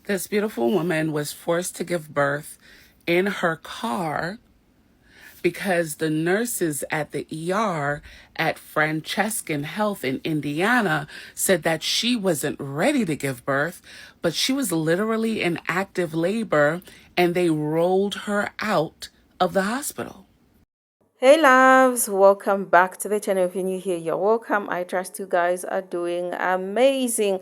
This beautiful woman was forced to give birth in her car because the nurses at the ER at Francescan Health in Indiana said that she wasn't ready to give birth, but she was literally in active labor and they rolled her out of the hospital. Hey loves, welcome back to the channel. If you're new here, you're welcome. I trust you guys are doing amazing.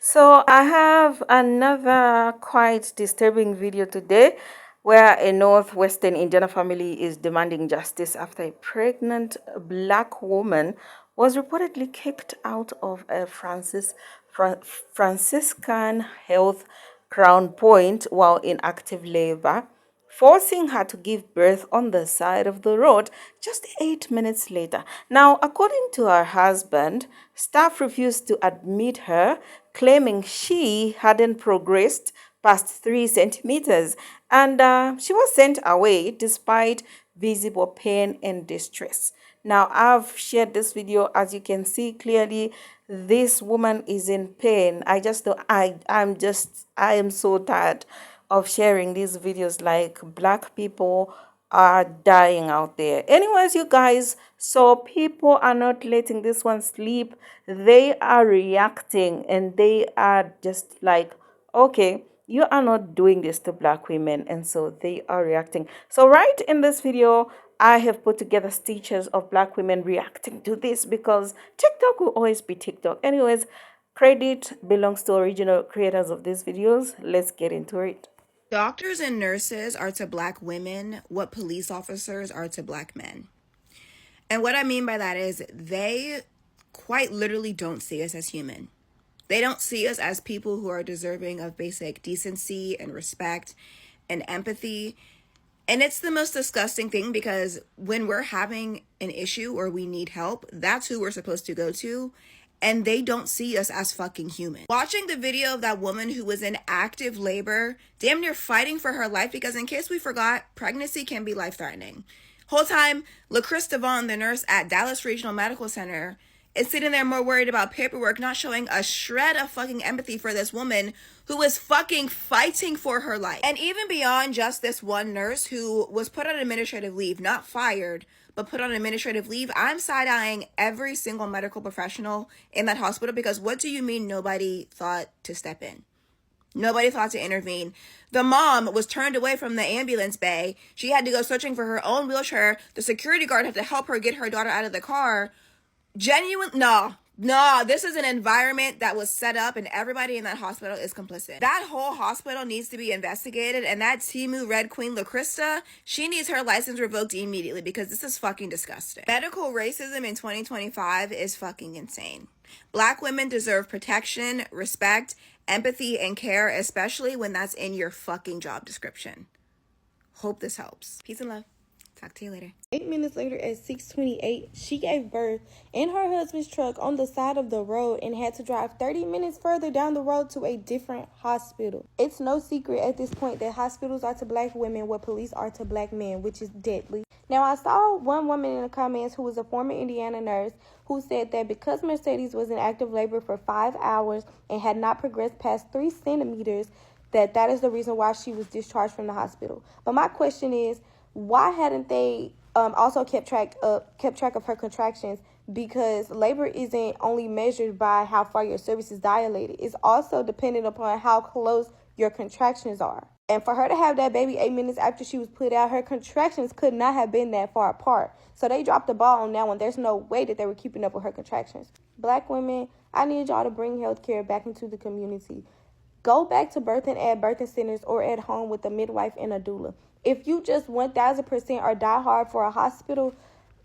So I have another quite disturbing video today where a northwestern Indiana family is demanding justice after a pregnant black woman was reportedly kicked out of a Franciscan Health Crown Point while in active labor, forcing her to give birth on the side of the road just 8 minutes later. Now, according to her husband, staff refused to admit her, claiming she hadn't progressed past 3 centimeters, and she was sent away despite visible pain and distress. Now, I've shared this video. As you can see clearly, this woman is in pain. I am so tired of sharing these videos. Like, black people are dying out there. Anyways, you guys, so people are not letting this one sleep. They are reacting and they are just like, okay, you are not doing this to black women, and so they are reacting. So right in this video, I have put together stitches of black women reacting to this because TikTok will always be TikTok. Anyways, credit belongs to original creators of these videos. Let's get into it. Doctors and nurses are to black women what police officers are to black men. And what I mean by that is they quite literally don't see us as human. They don't see us as people who are deserving of basic decency and respect and empathy. And it's the most disgusting thing because when we're having an issue or we need help, that's who we're supposed to go to. And they don't see us as fucking human. Watching the video of that woman who was in active labor, damn near fighting for her life, because in case we forgot, pregnancy can be life-threatening. Whole time, LaChrista Vaughn, the nurse at Dallas Regional Medical Center, is sitting there more worried about paperwork, not showing a shred of fucking empathy for this woman who is fucking fighting for her life. And even beyond just this one nurse who was put on administrative leave, not fired, but put on administrative leave, I'm side-eyeing every single medical professional in that hospital because what do you mean nobody thought to step in? Nobody thought to intervene. The mom was turned away from the ambulance bay. She had to go searching for her own wheelchair. The security guard had to help her get her daughter out of the car. No, this is an environment that was set up and everybody in that hospital is complicit. That whole hospital needs to be investigated, and that Timu Red Queen LaChrista, she needs her license revoked immediately because this is fucking disgusting. Medical racism in 2025 is fucking insane. Black women deserve protection, respect, empathy, and care, especially when that's in your fucking job description. Hope this helps. Peace and love. Talk to you later. 8 minutes later at 6:28, she gave birth in her husband's truck on the side of the road and had to drive 30 minutes further down the road to a different hospital. It's no secret at this point that hospitals are to black women what police are to black men, which is deadly. Now, I saw one woman in the comments who was a former Indiana nurse who said that because Mercedes was in active labor for 5 hours and had not progressed past 3 centimeters, that is the reason why she was discharged from the hospital. But my question is, why hadn't they also kept track of her contractions? Because labor isn't only measured by how far your cervix is dilated. It's also dependent upon how close your contractions are. And for her to have that baby 8 minutes after she was put out, her contractions could not have been that far apart. So they dropped the ball on that one. There's no way that they were keeping up with her contractions. Black women, I need y'all to bring healthcare back into the community. Go back to birthing at birthing centers or at home with a midwife and a doula. If you just 1000% are die hard for a hospital,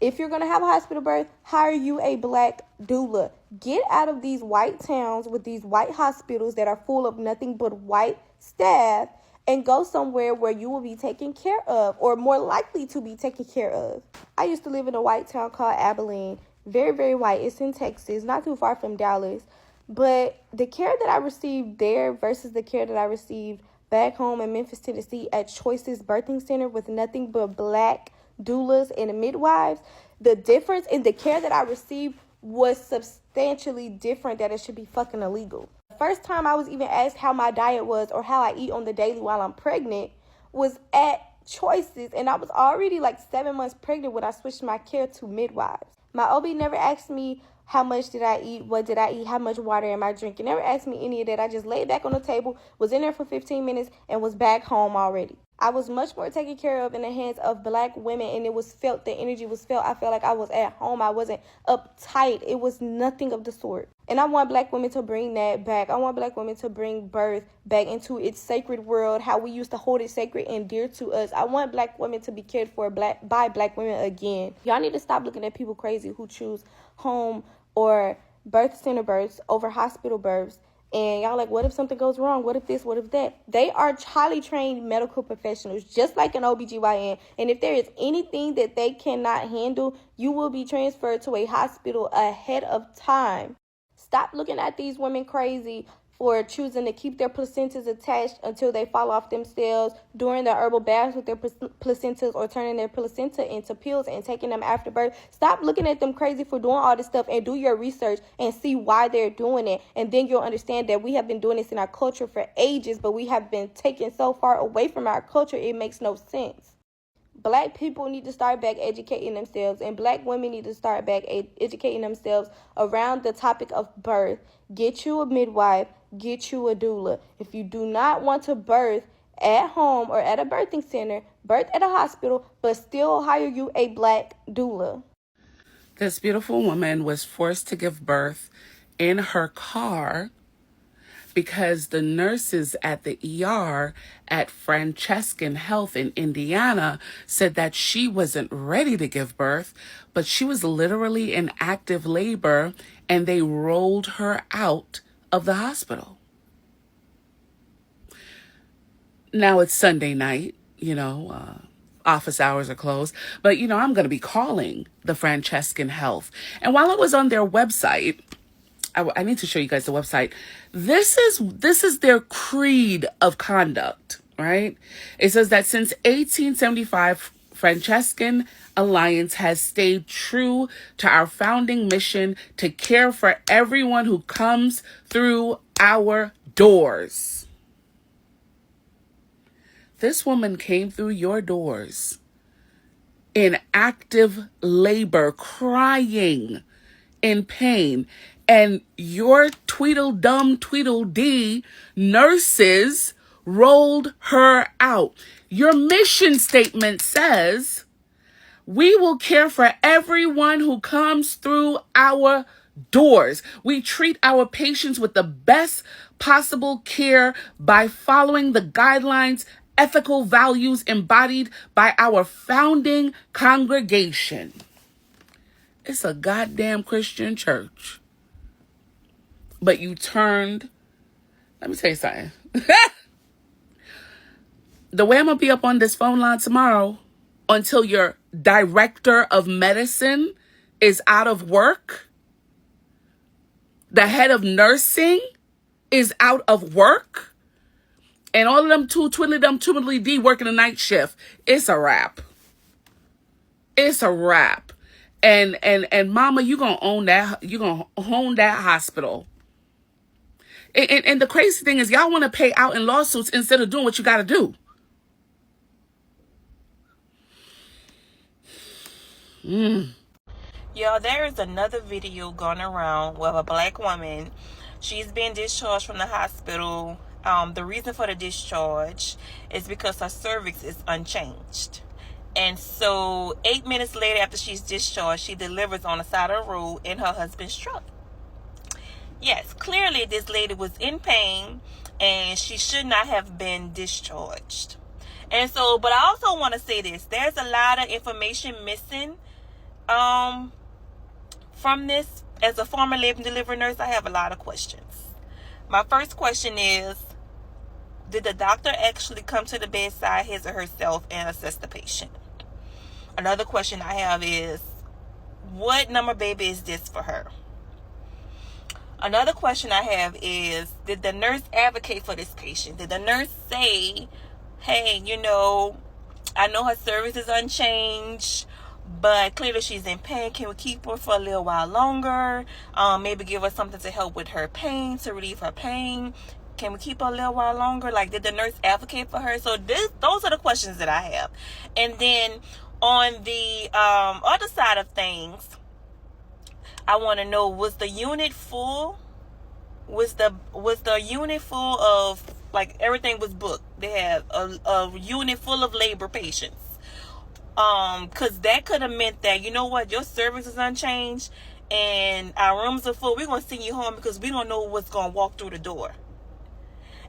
if you're going to have a hospital birth, hire you a black doula. Get out of these white towns with these white hospitals that are full of nothing but white staff and go somewhere where you will be taken care of, or more likely to be taken care of. I used to live in a white town called Abilene. Very, very white. It's in Texas, not too far from Dallas. But the care that I received there versus the care that I received back home in Memphis, Tennessee at Choices Birthing Center with nothing but black doulas and midwives, the difference in the care that I received was substantially different, that it should be fucking illegal. First time I was even asked how my diet was or how I eat on the daily while I'm pregnant was at Choices, and I was already like 7 months pregnant when I switched my care to midwives. My OB never asked me how much did I eat, what did I eat, how much water am I drinking. Never asked me any of that. I just laid back on the table, was in there for 15 minutes, and was back home already. I was much more taken care of in the hands of Black women, and it was felt, the energy was felt. I felt like I was at home. I wasn't uptight. It was nothing of the sort. And I want Black women to bring that back. I want Black women to bring birth back into its sacred world, how we used to hold it sacred and dear to us. I want Black women to be cared for by Black women again. Y'all need to stop looking at people crazy who choose home or birth center births over hospital births. And y'all like, what if something goes wrong? What if this? What if that? They are highly trained medical professionals, just like an OBGYN. And if there is anything that they cannot handle, you will be transferred to a hospital ahead of time. Stop looking at these women crazy for choosing to keep their placentas attached until they fall off themselves, during their herbal baths with their placentas, or turning their placenta into pills and taking them after birth. Stop looking at them crazy for doing all this stuff and do your research and see why they're doing it. And then you'll understand that we have been doing this in our culture for ages, but we have been taken so far away from our culture, it makes no sense. Black people need to start back educating themselves, and Black women need to start back educating themselves around the topic of birth. Get you a midwife, get you a doula. If you do not want to birth at home or at a birthing center, birth at a hospital, but still hire you a Black doula. This beautiful woman was forced to give birth in her car because the nurses at the ER at Franciscan Health in Indiana said that she wasn't ready to give birth, but she was literally in active labor, and they rolled her out of the hospital. Now it's Sunday night, office hours are closed, but I'm going to be calling the Franciscan Health. And while I was on their website, I need to show you guys the website. This is their creed of conduct, right? It says that since 1875, Franciscan Alliance has stayed true to our founding mission to care for everyone who comes through our doors. This woman came through your doors in active labor, crying in pain. And your Tweedledee nurses rolled her out. Your mission statement says, we will care for everyone who comes through our doors. We treat our patients with the best possible care by following the guidelines, ethical values embodied by our founding congregation. It's a goddamn Christian church. But you turned, let me tell you something. The way I'm going to be up on this phone line tomorrow until your director of medicine is out of work, the head of nursing is out of work, and all of them twiddly-dee working a night shift, it's a wrap. It's a wrap. And mama, you're going to own that hospital. And the crazy thing is, y'all want to pay out in lawsuits instead of doing what you got to do. Y'all, there is another video going around with a Black woman. She's been discharged from the hospital. The reason for the discharge is because her cervix is unchanged. And so 8 minutes later after she's discharged, she delivers on the side of the road in her husband's truck. Yes, clearly this lady was in pain and she should not have been discharged. And so, but I also want to say this. There's a lot of information missing from this. As a former labor and delivery nurse, I have a lot of questions. My first question is, did the doctor actually come to the bedside, his or herself, and assess the patient? Another question I have is, what number baby is this for her? Another question I have is, did the nurse advocate for this patient? Did the nurse say, hey, I know her cervix is unchanged, but clearly she's in pain. Can we keep her for a little while longer? Maybe give her something to help with her pain, to relieve her pain. Can we keep her a little while longer? Like, did the nurse advocate for her? So those are the questions that I have. And then on the other side of things, I want to know, was the unit full? Was the unit full of, like, everything was booked? They had a unit full of labor patients. Because that could have meant that, you know what, your service is unchanged and our rooms are full. We're going to send you home because we don't know what's going to walk through the door.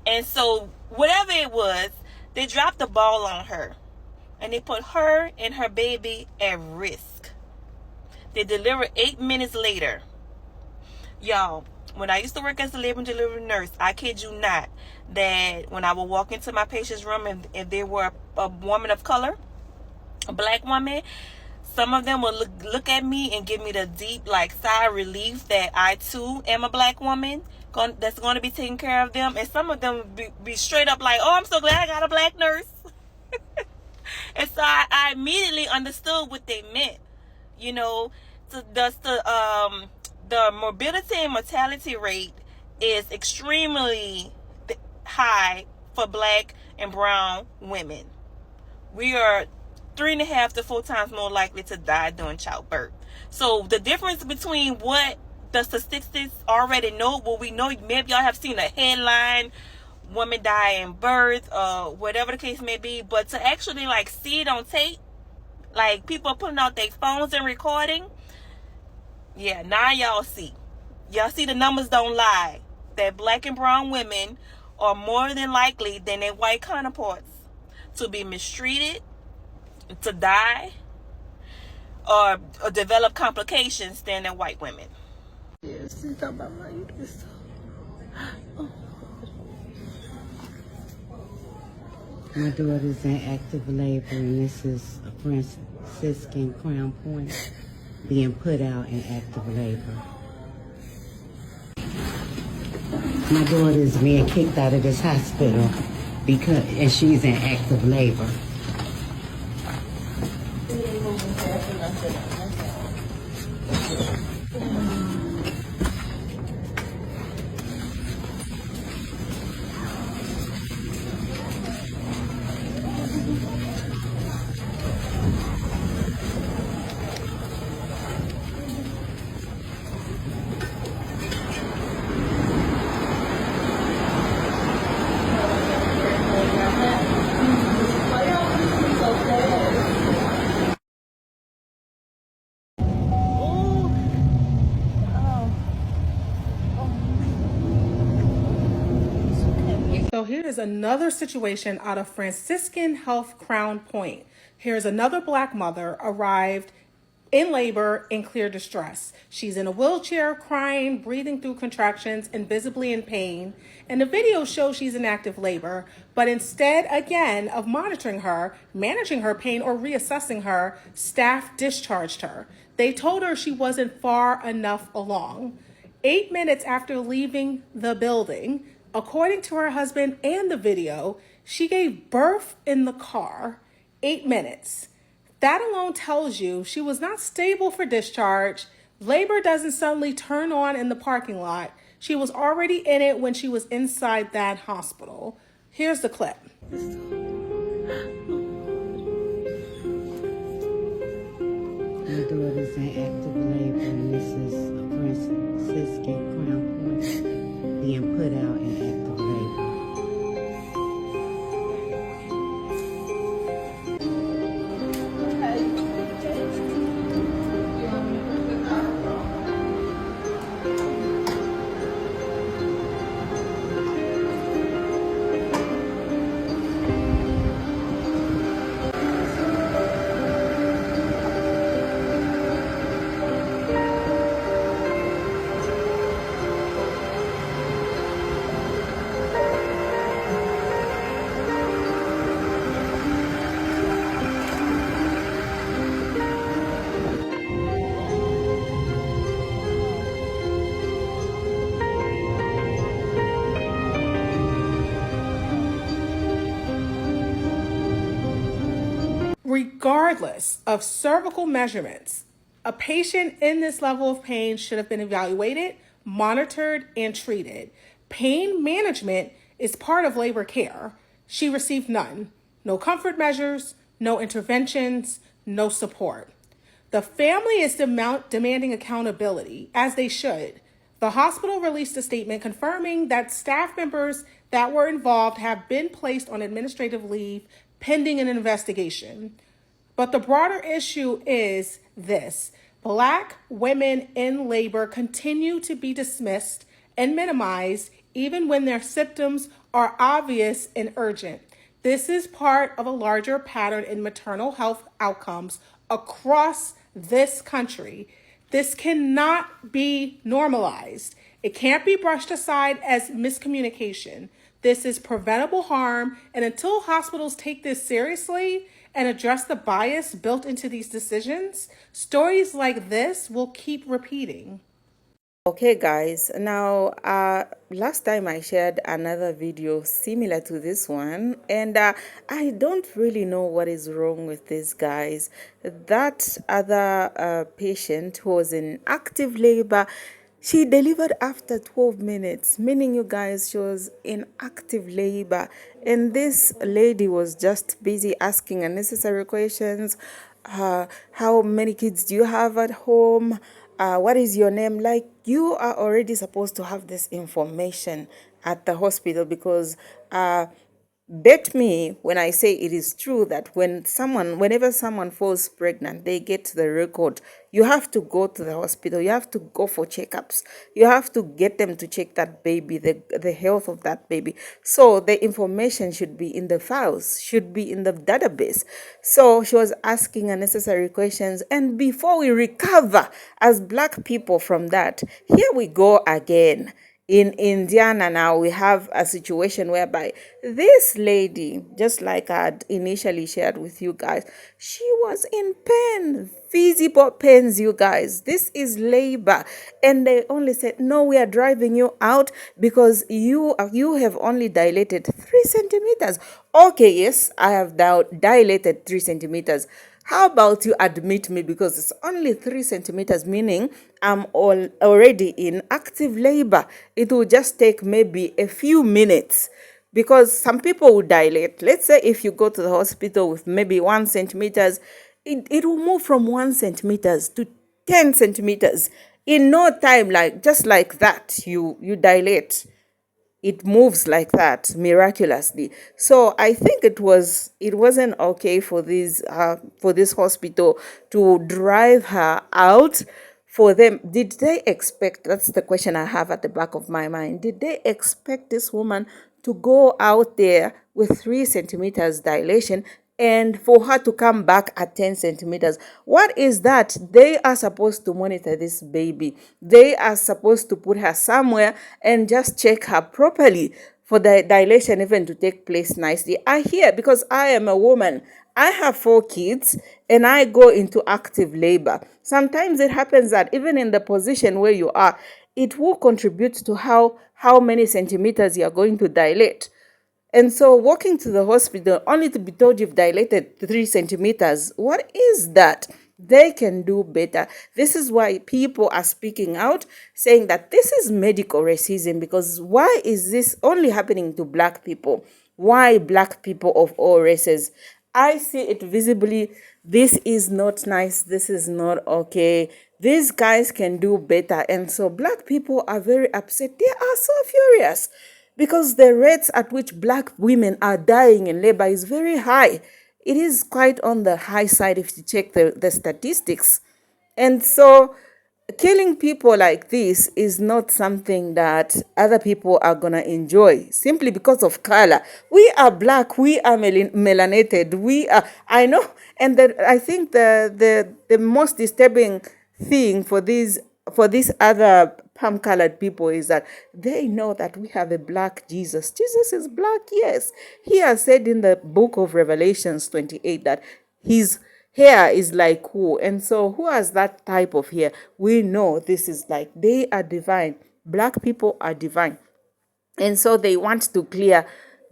And so, whatever it was, they dropped the ball on her. And they put her and her baby at risk. They delivered 8 minutes later. Y'all, when I used to work as a labor and delivery nurse, I kid you not, that when I would walk into my patient's room and if they were a woman of color, a black woman, some of them will look at me and give me the deep, like, sigh of relief that I too am a black woman that's going to be taking care of them. And some of them would be straight up like, oh, I'm so glad I got a black nurse. And so I immediately understood what they meant. You know, the morbidity and mortality rate is extremely high for black and brown women. We are 3.5 to 4 times more likely to die during childbirth. So the difference between what the statistics already know, what we know, maybe y'all have seen a headline, woman die in birth, whatever the case may be, but to actually, like, see it on tape, like people putting out their phones and recording, yeah, now y'all see the numbers don't lie, that black and brown women are more than likely than their white counterparts to be mistreated, to die, or develop complications than their white women. Yes, it's about my uterus. My daughter's in active labor, and this is a Franciscan Crown Point being put out in active labor. My daughter is being kicked out of this hospital and she's in active labor. So here's another situation out of Franciscan Health Crown Point. Here's another black mother arrived in labor in clear distress. She's in a wheelchair, crying, breathing through contractions, and visibly in pain. And the video shows she's in active labor, but instead, again, of monitoring her, managing her pain, or reassessing her, staff discharged her. They told her she wasn't far enough along. 8 minutes after leaving the building, according to her husband and the video, she gave birth in the car. 8 minutes. That alone tells you she was not stable for discharge. Labor doesn't suddenly turn on in the parking lot. She was already in it when she was inside that hospital. Here's the clip. My daughter's in active labor, and this is a Franciscan Crown Point being put out in active labor. regardless of cervical measurements, a patient in this level of pain should have been evaluated, monitored, and treated. Pain management is part of labor care. She received none. No comfort measures, no interventions, no support. The family is demanding accountability, as they should. The hospital released a statement confirming that staff members that were involved have been placed on administrative leave pending an investigation. But the broader issue is this: Black women in labor continue to be dismissed and minimized even when their symptoms are obvious and urgent. This is part of a larger pattern in maternal health outcomes across this country. This cannot be normalized. It can't be brushed aside as miscommunication. This is preventable harm, and until hospitals take this seriously and address the bias built into these decisions, stories like this will keep repeating. Okay guys, now last time I shared another video similar to this one, and I don't really know what is wrong with these guys. That other patient who was in active labor, she delivered after 12 minutes, meaning, you guys, she was in active labor, and this lady was just busy asking unnecessary questions. How many kids do you have at home? What is your name? Like, you are already supposed to have this information at the hospital, because bet me when I say it is true that whenever someone falls pregnant, they get the record. You have to go to the hospital. You have to go for checkups. You have to get them to check that baby, the health of that baby. So the information should be in the files, should be in the database. So she was asking unnecessary questions. And before we recover as Black people from that, here we go again. In Indiana now, we have a situation whereby this lady, just like I had initially shared with you guys, she was in pain, visible pains, you guys. This is labor. And they only said, no, we are driving you out because you have only dilated 3 centimeters. Okay, yes, I have dilated 3 centimeters. How about you admit me, because it's only 3 centimeters, meaning I'm already in active labor. It will just take maybe a few minutes, because some people will dilate. Let's say if you go to the hospital with maybe 1 centimeters, it will move from 1 centimeters to 10 centimeters. In no time, just like that, you dilate. It moves like that miraculously. So I think it wasn't okay for this hospital to drive her out. For them, did they expect, that's the question I have at the back of my mind, did they expect this woman to go out there with 3 centimeters dilation and for her to come back at 10 centimeters? What is that? They are supposed to monitor this baby. They are supposed to put her somewhere and just check her properly for the dilation even to take place nicely. I hear, because I am a woman, I have 4 kids and I go into active labor. Sometimes it happens that even in the position where you are, it will contribute to how many centimeters you are going to dilate. And so walking to the hospital only to be told you've dilated 3 centimeters, what is that? They can do better. This is why people are speaking out, saying that this is medical racism, because why is this only happening to Black people? Why Black people of all races? I see it visibly. This is not nice. This is not okay. These guys can do better. And so Black people are very upset. They are so furious, because the rates at which Black women are dying in labor is very high. It is quite on the high side if you check the statistics. And so killing people like this is not something that other people are going to enjoy simply because of color. We are Black, we are melanated, we are, I know. And I think the most disturbing thing for these other palm-colored people is that they know that we have a Black Jesus. Jesus is Black, yes. He has said in the book of Revelations 28 that his hair is like who? And so who has that type of hair? We know this is like, they are divine. Black people are divine. And so they want to clear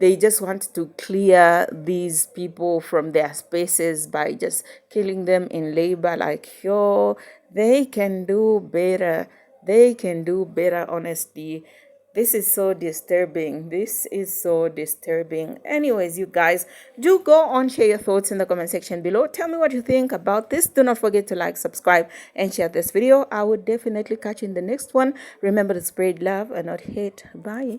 they just want to clear these people from their spaces by just killing them in labor. Like, yo, they can do better. They can do better, honestly. This is so disturbing. This is so disturbing. Anyways, you guys, do go on, share your thoughts in the comment section below. Tell me what you think about this. Do not forget to like, subscribe, and share this video. I will definitely catch you in the next one. Remember to spread love and not hate. Bye.